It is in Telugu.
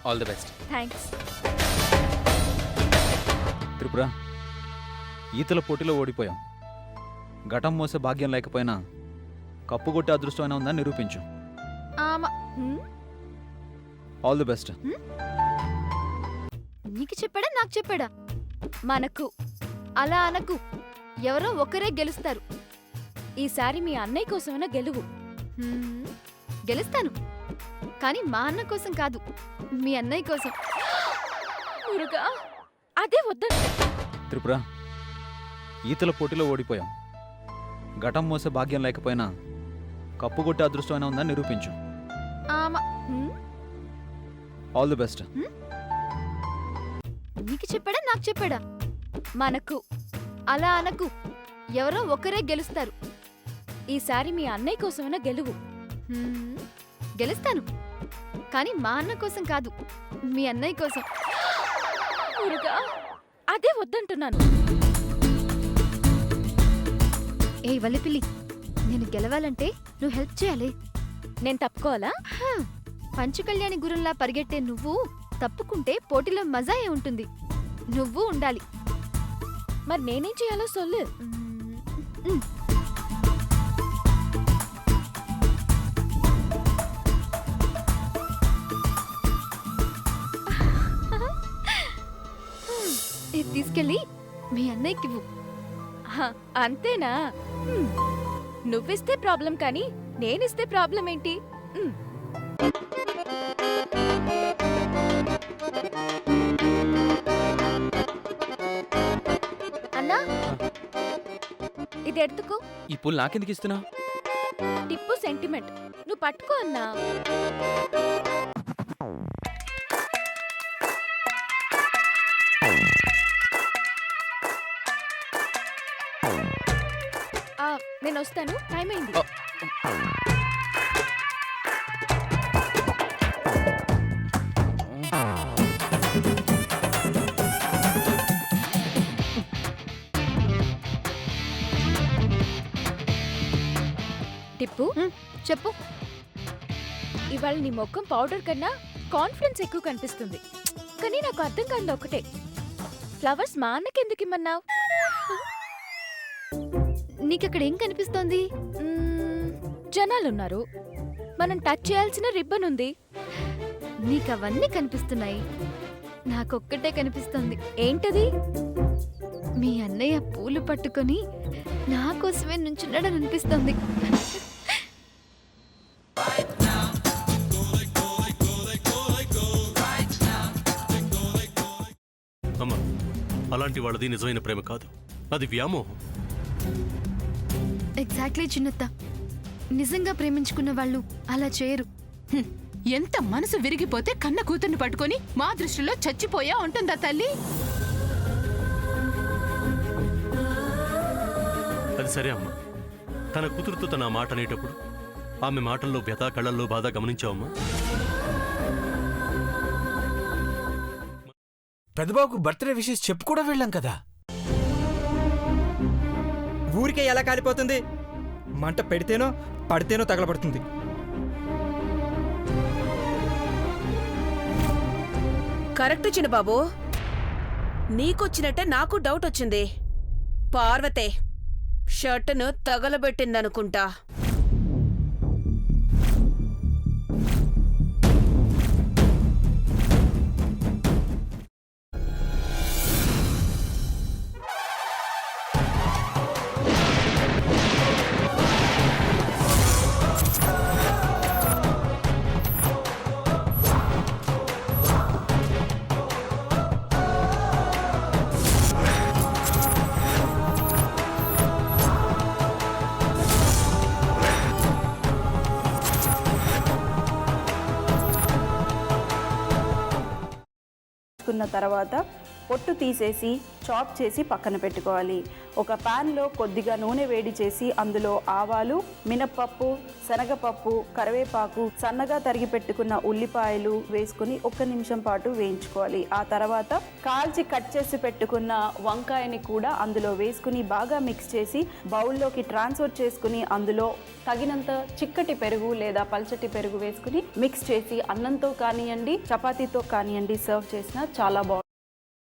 All the best. Thanks. Tripura, ఈతల పోటీలో ఓడిపోయాం. ఘటం మోసే భాగ్యం లేకపోయినా కప్పు కొట్టే అదృష్టమైన ఉందని నిరూపించు. All the best. నీకు చెప్పాడా నాకు చెప్పాడా? మనకు అలా అనకు. ఎవరో ఒకరే గెలుస్తారు. ఈసారి మీ అన్నయ్య కోసమైనా గెలువు. గెలుస్తాను, కానీ మా అన్న కోసం కాదు, మీ అన్నయ్య కోసం. మురుగా, అదే వద్దంట. త్రిపుర, ఈతల పోటీలో ఓడిపోయాం. ఘటం మోసే భాగ్యం లేకపోయినా కప్పు కొట్టే అదృష్టమైన ఉందని నిరూపించు. All the best. నీకు చెప్పాడా నాకు చెప్పాడా? మనకు అలా అనకు. ఎవరో ఒకరే గెలుస్తారు. ఈసారి మీ అన్నయ్య కోసమైనా గెలువు. గెలుస్తాను, కానీ మా అన్న కోసం కాదు, మీ అన్నయ్య కోసం. మురుగా, అదే వద్దంటున్నాను. ఏ వల్లిపిల్లి, నేను గెలవాలంటే నువ్వు హెల్ప్ చేయాలి. నేను తప్పుకోవాలా? పంచకళ్యాణి గురుంలా పరిగెట్టే నువ్వు తప్పుకుంటే పోటీలో మజాయే ఉంటుంది. నువ్వు ఉండాలి. మరి నేనేం చేయాలో సొల్లు. ఇది తీసుకెళ్ళి మీ అన్నయ్యకివ్వు. అంతేనా? నువ్విస్తే ప్రాబ్లం, కానీ నేనిస్తే ప్రాబ్లం ఏంటి? అన్నా, ఇది ఎత్తుకో. ఈ పూలు నాకెందుకు ఇస్తున్నా? టిప్పు సెంటిమెంట్, నువ్వు పట్టుకో అన్నా. నేను వస్తాను, టైం అయింది. టిప్పు, చెప్పు. ఇవాళ నీ ముఖం పౌడర్ కన్నా కాన్ఫిడెన్స్ ఎక్కువ కనిపిస్తుంది. కానీ నాకు అర్థం కాదు ఒకటే, ఫ్లవర్స్ మా అన్నకెందుకు ఇమ్మన్నావు? నీకక్కడ ఏం కనిపిస్తోంది? జనాలున్నారు, మనం టచ్ చేయాల్సిన రిబ్బన్ ఉంది. నీకవన్నీ కనిపిస్తున్నాయి, నాకొక్కటే కనిపిస్తోంది. ఏంటది? మీ అన్నయ్య పూలు పట్టుకొని నా కోసమే నుంచున్నాడని అనిపిస్తోంది. అమ్మా, అలాంటి వాళ్ళది నిజమైన ప్రేమ కాదు, అది వ్యామోహం. ఎగ్జాక్ట్లీ చిన్నత్త, నిజంగా ప్రేమించుకున్న వాళ్ళు అలా చేయరు. ఎంత మనసు విరిగిపోతే కన్న కూతుర్ని పట్టుకొని మా దృష్టిలో చచ్చిపోయా ఉంటుందా తల్లి? అది సరే అమ్మా, తన కూతురుతో తన మాట అనేటప్పుడు ఆమె మాటల్లో వ్యథ, కళ్ళల్లో బాధ గమనించావమ్మా? పెద్దబాబుకు బర్త్డే విషెస్ చెప్పు కూడా వెళ్ళాం కదా. ఊరికే ఎలా కాలిపోతుంది? మంట పెడితేనో పడితేనో తగలబడుతుంది. కరెక్ట్ చిన్నబాబు, నీకొచ్చినట్టే నాకు డౌట్ వచ్చింది. పార్వతే షర్టును తగలబెట్టిందనుకుంటా. తర్వాత పొట్టు తీసేసి చాప్ చేసి పక్కన పెట్టుకోవాలి. ఒక ప్యాన్లో కొద్దిగా నూనె వేడి చేసి అందులో ఆవాలు, మినప్పప్పు, శనగపప్పు, కరివేపాకు, సన్నగా తరిగి పెట్టుకున్న ఉల్లిపాయలు వేసుకుని 1 నిమిషం పాటు వేయించుకోవాలి. ఆ తర్వాత కాల్చి కట్ చేసి పెట్టుకున్న వంకాయని కూడా అందులో వేసుకుని బాగా మిక్స్ చేసి బౌల్లోకి ట్రాన్స్ఫర్ చేసుకుని అందులో తగినంత చిక్కటి పెరుగు లేదా పల్చటి పెరుగు వేసుకుని మిక్స్ చేసి అన్నంతో కానివ్వండి, చపాతీతో కానివ్వండి సర్వ్ చేసినా చాలా బాగుంటుంది.